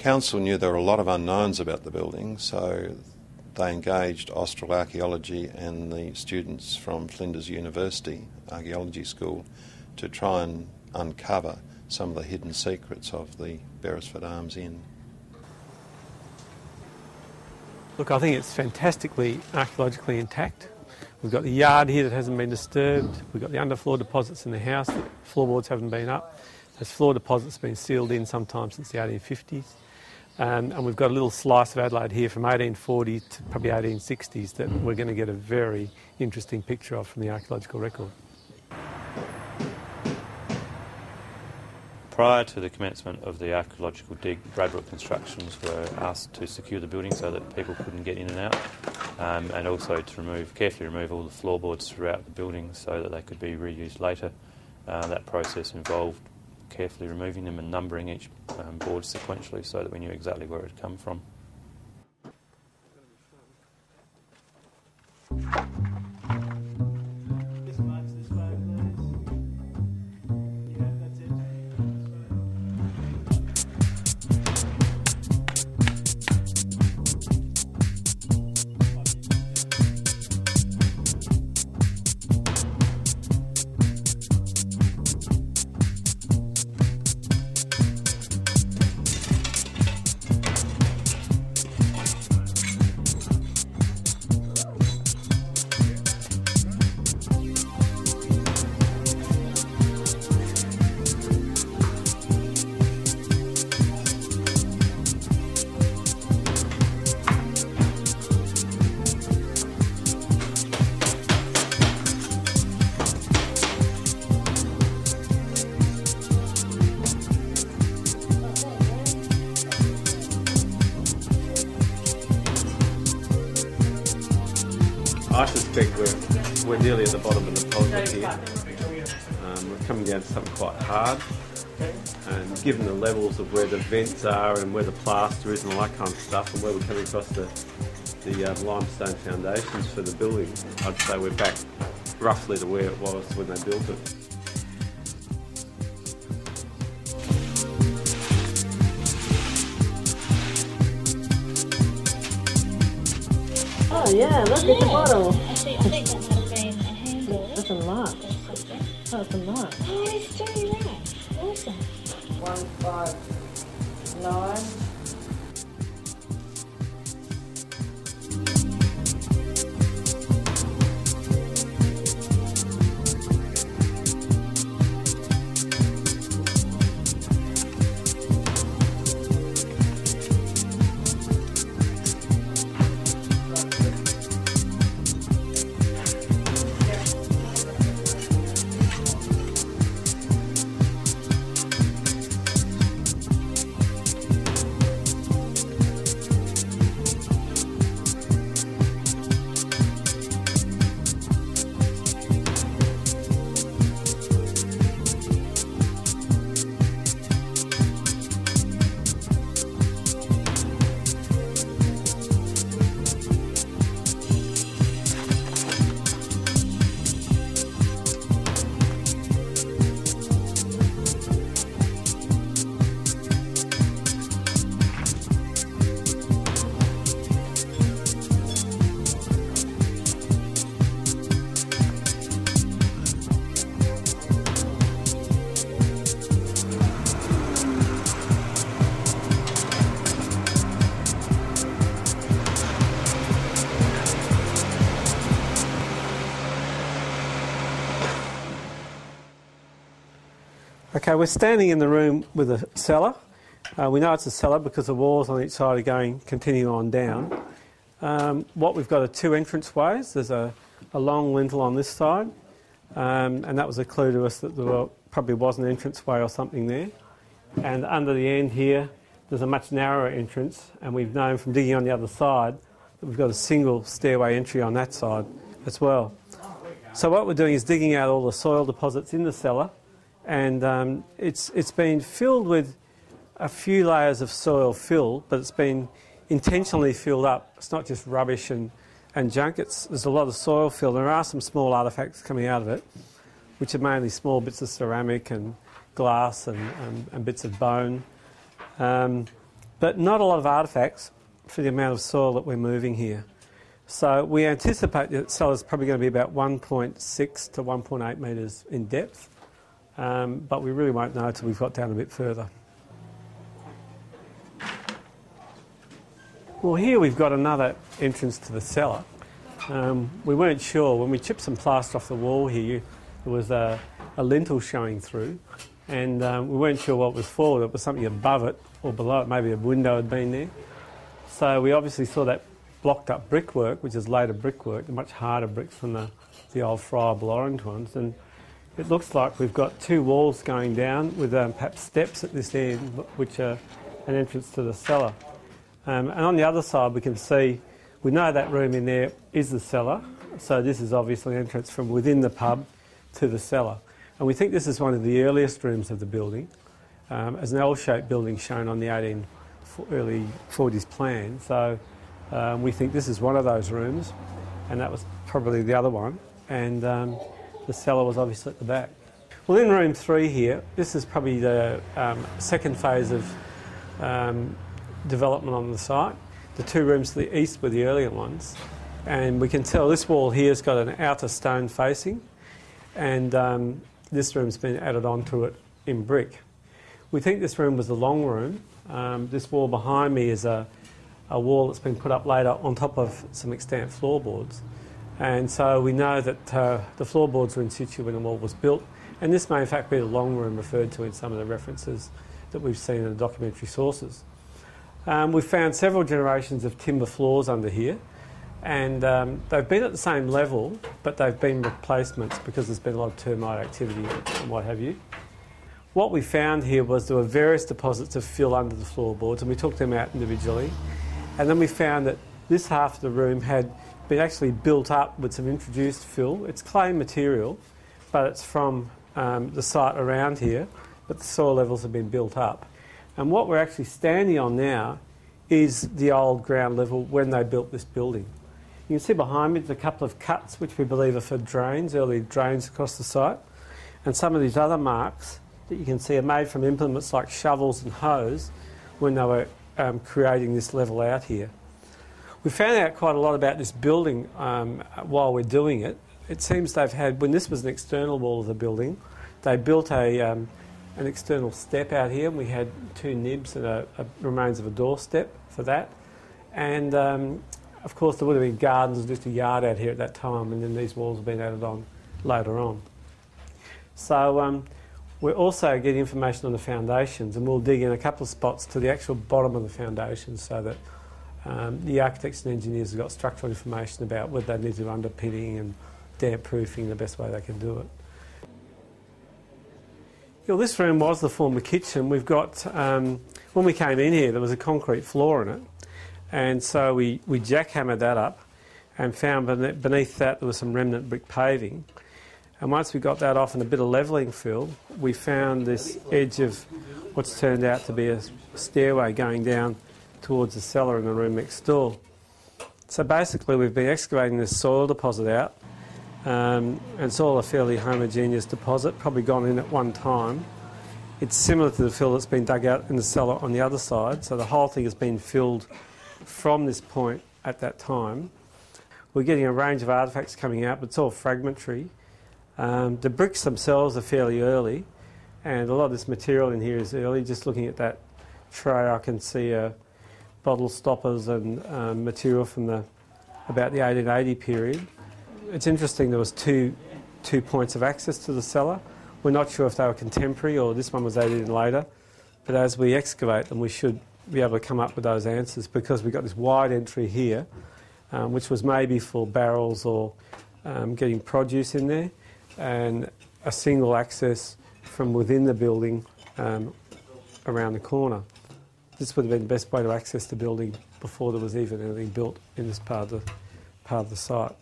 council knew there were a lot of unknowns about the building, so they engaged Austral Archaeology and the students from Flinders University Archaeology School to try and uncover some of the hidden secrets of the Beresford Arms Inn. Look, I think it's fantastically archaeologically intact. We've got the yard here that hasn't been disturbed. We've got the underfloor deposits in the house. The floorboards haven't been up. Those floor deposits have been sealed in sometime since the 1850s. And we've got a little slice of Adelaide here from 1840 to probably 1860s that we're going to get a very interesting picture of from the archaeological record. Prior to the commencement of the archaeological dig, Bradbrook Constructions were asked to secure the building so that people couldn't get in and out, and also to carefully remove all the floorboards throughout the building so that they could be reused later. That process involved carefully removing them and numbering each board sequentially so that we knew exactly where it had come from. I suspect we're nearly at the bottom of the deposit here. We're coming down to something quite hard, and given the levels of where the vents are and where the plaster is and all that kind of stuff, and where we're coming across the limestone foundations for the building, I'd say we're back roughly to where it was when they built it. Oh yeah, look at the bottle. Actually, I think that might have been a handle. That's a lot. Oh, it's a lot. Oh, it's very right. Awesome. 159. Okay, we're standing in the room with a cellar. We know it's a cellar because the walls on each side are continuing on down. What we've got are two entrance ways. There's a long lintel on this side, and that was a clue to us that there probably was an entrance way or something there. And under the end here, there's a much narrower entrance, and we've known from digging on the other side that we've got a single stairway entry on that side as well. So what we're doing is digging out all the soil deposits in the cellar, and it's been filled with a few layers of soil fill, but it's been intentionally filled up. It's not just rubbish and junk. There's a lot of soil fill. There are some small artefacts coming out of it, which are mainly small bits of ceramic and glass and bits of bone. but not a lot of artefacts for the amount of soil that we're moving here. So we anticipate that the cellar is probably going to be about 1.6 to 1.8 metres in depth, but we really won't know until we've got down a bit further. Well, here we've got another entrance to the cellar. We weren't sure. When we chipped some plaster off the wall here, there was a lintel showing through, and we weren't sure what it was for. It was something above it or below it. Maybe a window had been there. So we obviously saw that blocked up brickwork, which is later brickwork, the much harder bricks than the old friable orange ones. And it looks like we've got two walls going down with perhaps steps at this end, which are an entrance to the cellar. And on the other side we can see, we know that room in there is the cellar, so this is obviously an entrance from within the pub to the cellar. And we think this is one of the earliest rooms of the building, as an L-shaped building shown on the early 40s plan. So we think this is one of those rooms, and that was probably the other one, and the cellar was obviously at the back. Well, in room 3 here, this is probably the second phase of development on the site. The two rooms to the east were the earlier ones, and we can tell this wall here has got an outer stone facing, and this room's been added onto it in brick. We think this room was the long room. This wall behind me is a wall that's been put up later on top of some extant floorboards, and so we know that the floorboards were in situ when the wall was built, and this may in fact be the long room referred to in some of the references that we've seen in the documentary sources. We've found several generations of timber floors under here, and they've been at the same level, but they've been replacements because there's been a lot of termite activity and what have you. What we found here was there were various deposits of fill under the floorboards, and we took them out individually. And then we found that this half of the room had been actually built up with some introduced fill. It's clay material, but it's from the site around here, but the soil levels have been built up. And what we're actually standing on now is the old ground level when they built this building. You can see behind me there's a couple of cuts which we believe are for drains, early drains across the site. And some of these other marks that you can see are made from implements like shovels and hoes when they were creating this level out here. We found out quite a lot about this building while we're doing it. It seems they've had, when this was an external wall of the building, they built an external step out here, and we had two nibs and a remains of a doorstep for that. And of course there would have been gardens and just a yard out here at that time, and then these walls have been added on later on. So we're also getting information on the foundations, and we'll dig in a couple of spots to the actual bottom of the foundations so that the architects and engineers have got structural information about whether they need to do underpinning and damp proofing the best way they can do it. Well, this room was the former kitchen. We've got, when we came in here, there was a concrete floor in it, and so we jackhammered that up and found beneath that there was some remnant brick paving. And once we got that off and a bit of levelling fill, we found this edge of what's turned out to be a stairway going down towards the cellar in the room next door. So basically we've been excavating this soil deposit out, and it's all a fairly homogeneous deposit, probably gone in at one time. It's similar to the fill that's been dug out in the cellar on the other side, so the whole thing has been filled from this point at that time. We're getting a range of artefacts coming out, but it's all fragmentary. The bricks themselves are fairly early, and a lot of this material in here is early. Just looking at that tray, I can see bottle stoppers and material from about the 1880 period. It's interesting, there was two points of access to the cellar. We're not sure if they were contemporary or this one was added in later, but as we excavate them we should be able to come up with those answers, because we've got this wide entry here, which was maybe for barrels or getting produce in there, and a single access from within the building around the corner. This would have been the best way to access the building before there was even anything built in this part of the site.